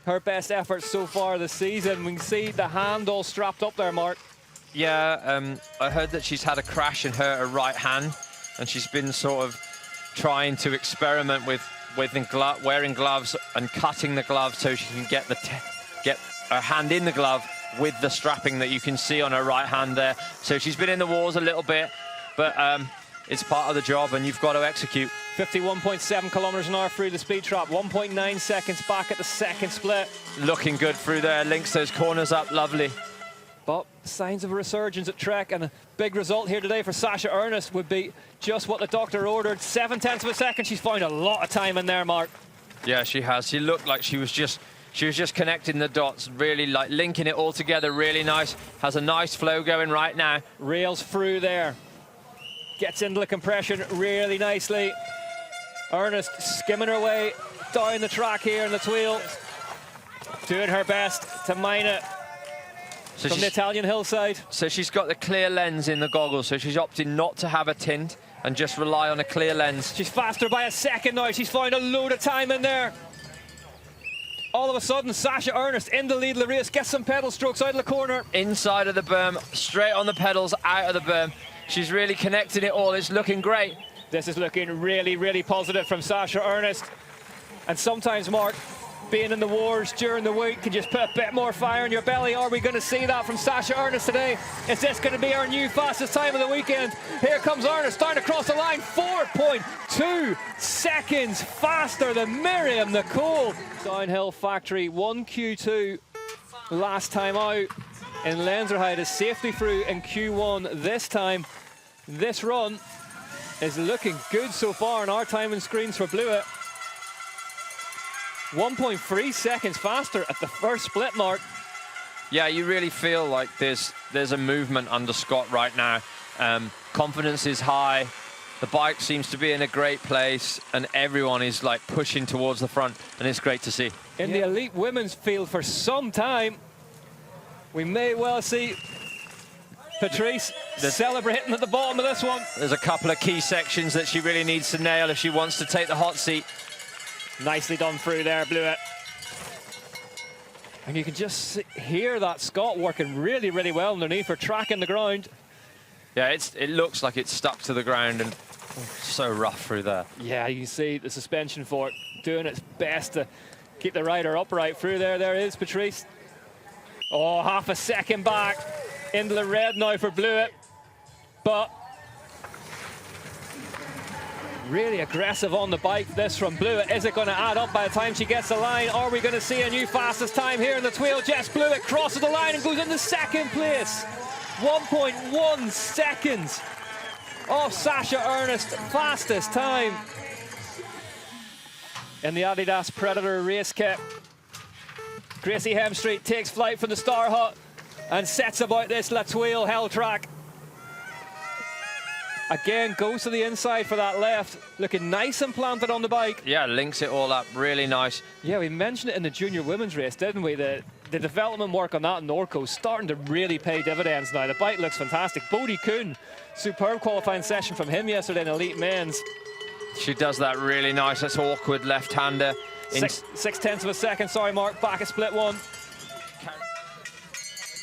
her best effort so far this season. We can see the hand all strapped up there, Mark. Yeah, I heard that she's had a crash and hurt her right hand, and she's been sort of trying to experiment with wearing gloves and cutting the glove so she can get her hand in the glove with the strapping that you can see on her right hand there. So she's been in the wars a little bit, but it's part of the job, and you've got to execute. 51.7 kilometers an hour through the speed trap, 1.9 seconds back at the second split. Looking good through there, links those corners up, lovely. But signs of a resurgence at Trek, and a big result here today for Sasha Ernest would be just what the doctor ordered. 0.7 of a second. She's found a lot of time in there, Mark. Yeah, she has. She looked like she was just connecting the dots, really like linking it all together really nice. Has a nice flow going right now. Rails through there. Gets into the compression really nicely. Ernest skimming her way down the track here in the Tweel. Doing her best to mine it. So from the Italian hillside. So she's got the clear lens in the goggles, so she's opting not to have a tint and just rely on a clear lens. She's faster by a second now. She's found a load of time in there. All of a sudden, Sasha Ernest in the lead of the race, gets some pedal strokes out of the corner. Inside of the berm, straight on the pedals, out of the berm. She's really connecting it all. It's looking great. This is looking really, really positive from Sasha Ernest. And sometimes, Mark, being in the wars during the week can just put a bit more fire in your belly. Are we going to see that from Sasha Ernest today? Is this going to be our new fastest time of the weekend? Here comes Ernest starting to cross the line. 4.2 seconds faster than Miriam Nicole. Downhill factory 1Q2 last time out in Lenzerheide. Is safely through in Q1 this time. This run is looking good so far on our timing screens for Blewett. 1.3 seconds faster at the first split, Mark. Yeah, you really feel like there's a movement under Scott right now. Confidence is high. The bike seems to be in a great place, and everyone is like pushing towards the front, and it's great to see. In the elite women's field for some time, we may well see Patrice celebrating at the bottom of this one. There's a couple of key sections that she really needs to nail if she wants to take the hot seat. Nicely done through there, Blewett. And you can just hear that Scott working really, really well underneath her, tracking the ground. Yeah, it looks like it's stuck to the ground, and so rough through there. Yeah, you can see the suspension fork doing its best to keep the rider upright through there. There is Patrice. Oh, half a second back into the red now for Blewett. But really aggressive on the bike, this from Blewett. Is it going to add up by the time she gets the line? Are we going to see a new fastest time here in the Tweel? Jess Blewett crosses the line and goes into second place. 1.1 seconds off Sasha Ernest, fastest time in the Adidas Predator race kit. Gracie Hemstreet takes flight from the Star Hut and sets about this La Tweel Hell track. Again, goes to the inside for that left. Looking nice and planted on the bike. Yeah, links it all up, really nice. Yeah, we mentioned it in the junior women's race, didn't we? The development work on that in Norco is starting to really pay dividends now. The bike looks fantastic. Bodie Kuhn, superb qualifying session from him yesterday in Elite Men's. She does that really nice. That's awkward left-hander. 0.6 of a second, sorry, Mark, back at split one.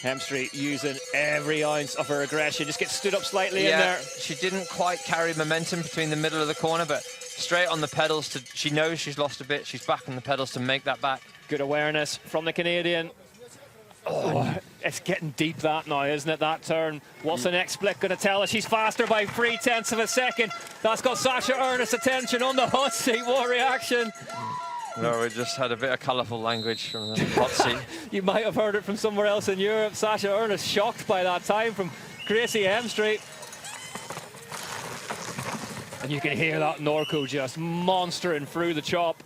Hemstreet using every ounce of her aggression, just gets stood up slightly in there. She didn't quite carry momentum between the middle of the corner, but straight on the pedals. She knows she's lost a bit. She's back on the pedals to make that back. Good awareness from the Canadian. Oh, it's getting deep that now, isn't it, that turn? What's the next split going to tell us? She's faster by 0.3 of a second. That's got Sasha Ernest's attention on the hot seat. What reaction? No, we just had a bit of colourful language from the hot seat. You might have heard it from somewhere else in Europe. Sasha Ernest shocked by that time from Gracie Hemstreet. And you can hear that Norco just monstering through the chop.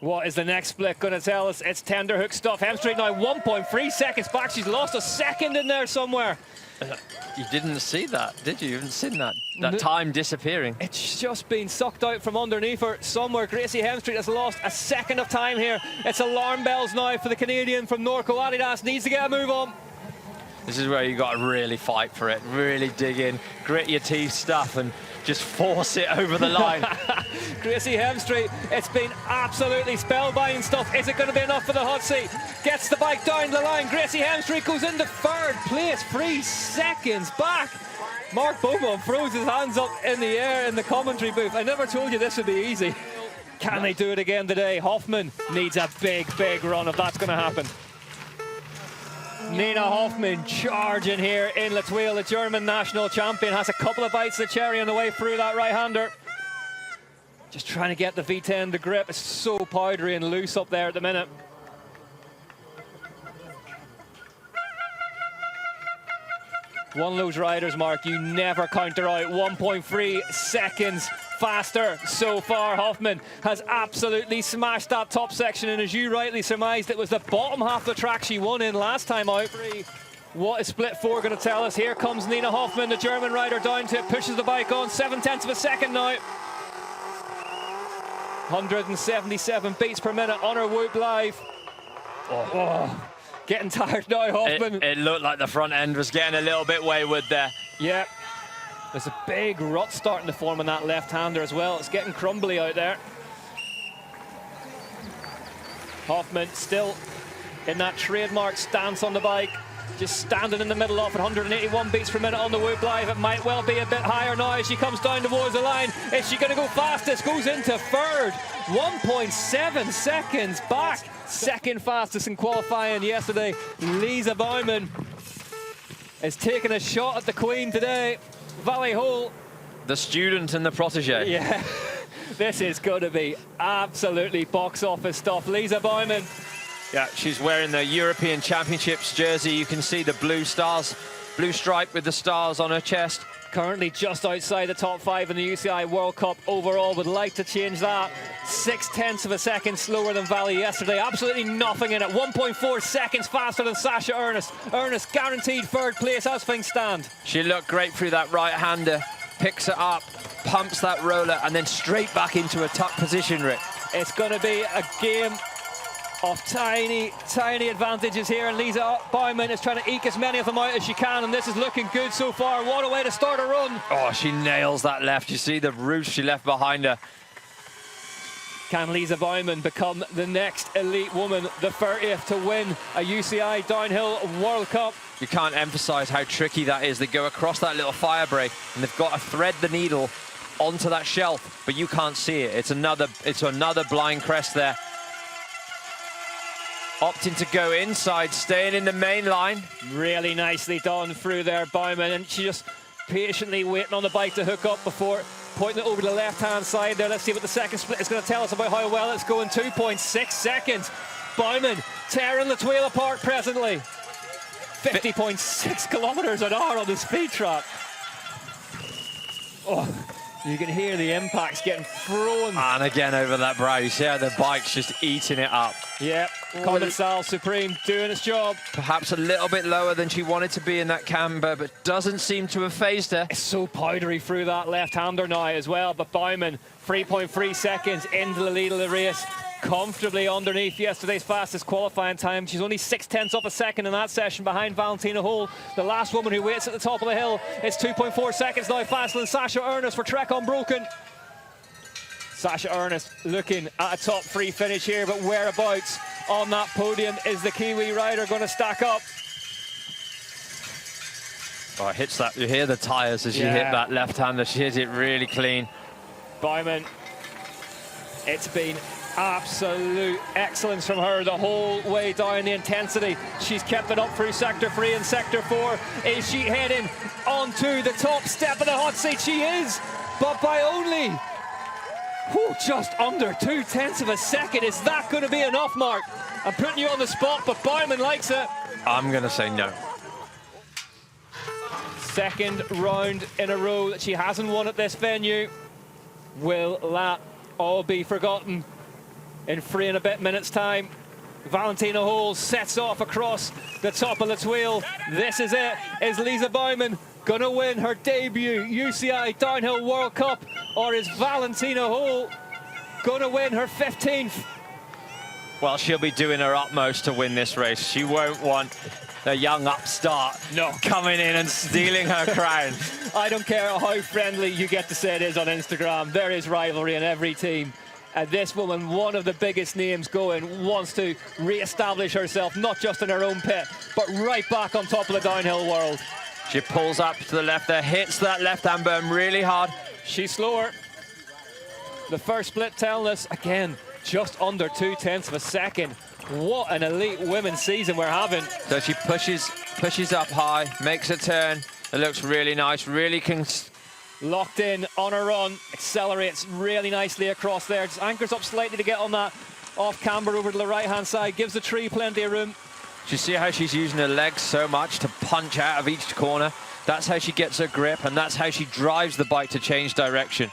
What is the next split going to tell us? It's tender hook stuff. Hemstreet now 1.3 seconds back. She's lost a second in there somewhere. You didn't see that, did you? You haven't seen that time disappearing. It's just been sucked out from underneath her somewhere. Gracie Hemstreet has lost a second of time here. It's alarm bells now for the Canadian from Norco. Adidas needs to get a move on. This is where you got to really fight for it, really dig in, grit your teeth stuff, and just force it over the line. Gracie Hemstreet, it's been absolutely spellbinding stuff. Is it going to be enough for the hot seat? Gets the bike down the line. Gracie Hemstreet goes into third place, 3 seconds back. Mark Beaumont throws his hands up in the air in the commentary booth. I never told you this would be easy. Can they do it again today? Hoffman needs a big, big run if that's going to happen. Nina Hoffman charging here in La Thuile. The German national champion has a couple of bites of the cherry on the way through that right-hander. Just trying to get the V10 to grip. It's so powdery and loose up there at the minute. One of those riders, Mark, you never counter out. 1.3 seconds faster so far. Hoffman has absolutely smashed that top section, and as you rightly surmised, it was the bottom half of the track she won in last time out. What is split 4 going to tell us? Here comes Nina Hoffman, the German rider, down to it, pushes the bike on, 7/10 of a second now. 177 beats per minute on her Whoop Live. Getting tired now, Hoffman. It looked like the front end was getting a little bit wayward there. Yeah. There's a big rut starting to form on that left-hander as well. It's getting crumbly out there. Hoffman still in that trademark stance on the bike. Just standing in the middle of it, 181 beats per minute on the Whoop Live. It might well be a bit higher now as she comes down towards the line. Is she going to go fastest? Goes into third. 1.7 seconds back. Second fastest in qualifying yesterday. Lisa Baumann is taking a shot at the Queen today. Vali Höll. The student and the protege. Yeah, this is going to be absolutely box office stuff. Lisa Baumann. Yeah, she's wearing the European Championships jersey. You can see the blue stars, blue stripe with the stars on her chest. Currently just outside the top 5 in the UCI World Cup overall. Would like to change that. 6/10 of a second slower than Vali yesterday. Absolutely nothing in it. 1.4 seconds faster than Sasha Ernest. Ernest guaranteed third place as things stand. She looked great through that right-hander. Picks it up, pumps that roller, and then straight back into a tuck position, Rick. It's going to be a game of tiny, tiny advantages here, and Lisa Baumann is trying to eke as many of them out as she can, and this is looking good so far. What a way to start a run. Oh, she nails that left. You see the roof she left behind her. Can Lisa Baumann become the next elite woman, the 30th to win a UCI Downhill World Cup? You can't emphasize how tricky that is. They go across that little fire break, and they've got to thread the needle onto that shelf, but you can't see it. It's another blind crest there. Opting to go inside, staying in the main line. Really nicely done through there, Baumann, and she just patiently waiting on the bike to hook up before pointing it over to the left-hand side there. Let's see what the second split is going to tell us about how well it's going. 2.6 seconds. Baumann tearing La Thuile apart presently. 50.6 kilometers an hour on the speed trap. Oh, you can hear the impacts getting thrown. And again over that brow. You see how the bike's just eating it up. Yep, Condensal Supreme doing its job. Perhaps a little bit lower than she wanted to be in that camber, but doesn't seem to have phased her. It's so powdery through that left-hander now as well, but Baumann, 3.3 seconds into the lead of the race, comfortably underneath yesterday's fastest qualifying time. She's only 6/10 of a second in that session behind Valentina Höll, the last woman who waits at the top of the hill. It's 2.4 seconds now faster than Sasha Ernest for Trek Unbroken. Sasha Ernest looking at a top 3 finish here, but whereabouts on that podium is the Kiwi rider going to stack up? Oh, it hits that. You hear the tyres as she hit that left-hander. She hit it really clean. Baumann, it's been absolute excellence from her the whole way down. The intensity, she's kept it up through sector 3 and sector 4. Is she heading onto the top step of the hot seat? She is, but by only just under 2/10 of a second. Is that going to be enough, Mark? I'm putting you on the spot, but Baumann likes it. I'm going to say no. Second round in a row that she hasn't won at this venue. Will that all be forgotten in 3 and a bit minutes time? Valentina Höll sets off across the top of La Thuile. This is it. Is Lisa Baumann going to win her debut UCI Downhill World Cup, or is Valentina Höll going to win her 15th? Well, she'll be doing her utmost to win this race. She won't want the young upstart coming in and stealing her crown. I don't care how friendly you get to say it is on Instagram. There is rivalry in every team. And this woman, one of the biggest names going, wants to re-establish herself, not just in her own pit, but right back on top of the downhill world. She pulls up to the left there, hits that left-hand berm really hard. She's slower. The first split telling us, again, just under 0.2 of a second. What an elite women's season we're having. So she pushes up high, makes a turn. It looks really nice, really locked in on her run, accelerates really nicely across there. Just anchors up slightly to get on that off camber over to the right-hand side, gives the tree plenty of room. Do you see how she's using her legs so much to punch out of each corner? That's how she gets her grip, and that's how she drives the bike to change direction.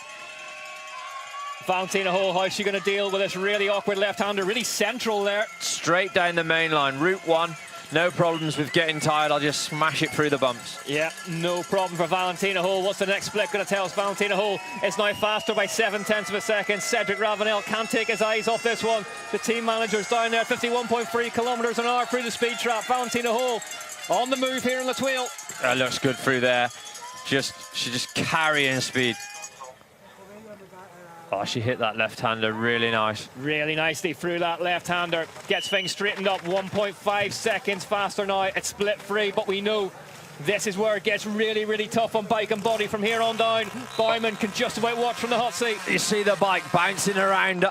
Valentina Höll, how's she going to deal with this really awkward left-hander? Really central there. Straight down the main line, Route 1. No problems with getting tired. I'll just smash it through the bumps. Yeah, no problem for Valentina Höll. What's the next split going to tell us? Valentina Höll is now faster by 0.7 of a second. Cedric Ravenel can't take his eyes off this one. The team manager's down there, 51.3 kilometers an hour through the speed trap. Valentina Höll on the move here in La Tuile. That looks good through there. She's just carrying speed. Oh, she hit that left-hander really nice. Really nicely through that left-hander. Gets things straightened up, 1.5 seconds faster now. It's split free, but we know this is where it gets really, really tough on bike and body from here on down. Baumann can just about watch from the hot seat. You see the bike bouncing around.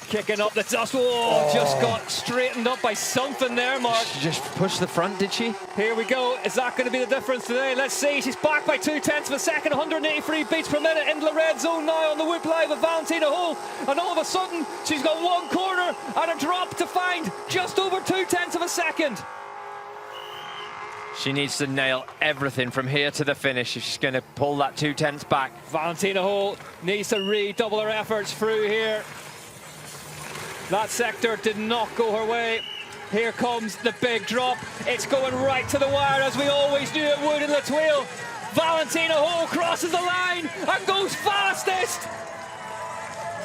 Kicking up the dust. Oh, just got straightened up by something there, Mark. She just pushed the front, did she? Here we go. Is that going to be the difference today? Let's see. She's back by 0.2 of a second, 183 beats per minute into the red zone now on the Whoop Live of Valentina Höll. And all of a sudden, she's got one corner and a drop to find just over 0.2 of a second. She needs to nail everything from here to the finish if she's going to pull that 0.2 back. Valentina Höll needs to redouble her efforts through here. That sector did not go her way. Here comes the big drop. It's going right to the wire, as we always knew it would in La Tuile. Valentina Höll crosses the line and goes fastest.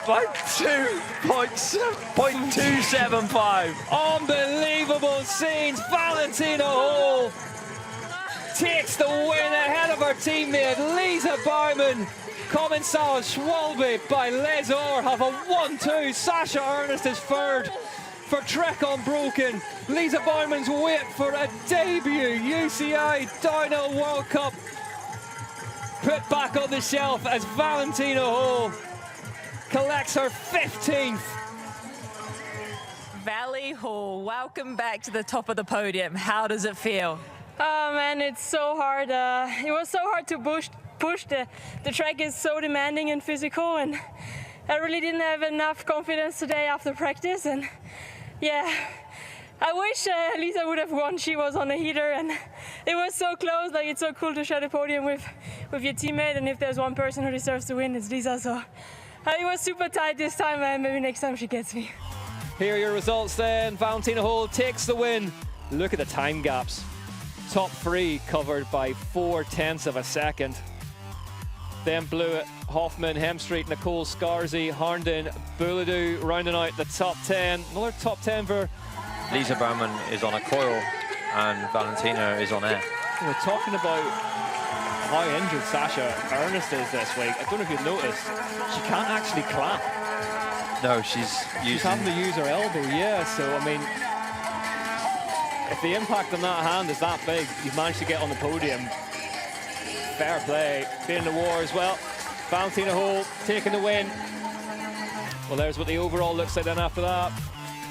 By 2.275. Unbelievable scenes. Valentina Höll takes the win ahead of her teammate Lisa Baumann. Commensal Schwalbe by Les Or have a 1-2. Sasha Ernest is third for Trek Unbroken. Lisa Baumann's wait for a debut UCI Downhill World Cup put back on the shelf as Valentina Höll collects her 15th. Vali Höll, welcome back to the top of the podium. How does it feel? Oh man, it's so hard. It was so hard to push. The track is so demanding and physical, and I really didn't have enough confidence today after practice. And yeah, I wish Lisa would have won. She was on a heater, and it was so close. Like, it's so cool to share the podium with your teammate, and if there's one person who deserves to win, it's Lisa. So it was super tight this time, and maybe next time she gets me. Here are your results then. Valentina Höll takes the win. Look at the time gaps. Top three covered by 0.4 of a second. Then Blewett, Hoffman, Hemstreet, Nicole, Scarsi, Harnden, Bouladou rounding out the top 10. Another top 10 for... Lisa Baumann is on a coil and Valentina is on air. We're talking about how injured Sasha Ernest is this week. I don't know if you've noticed, she can't actually clap. No, she's having to use her elbow, yeah. So, I mean, if the impact on that hand is that big, you've managed to get on the podium. Fair play, being in the war as well. Valentina Höll taking the win. Well, there's what the overall looks like then after that.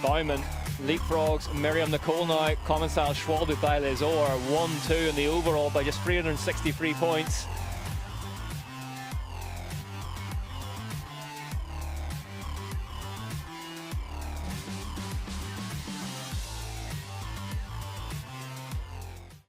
Baumann leapfrogs Miriam Nicole now. Commensal Schwalbe by Les Or, 1-2 in the overall by just 363 points.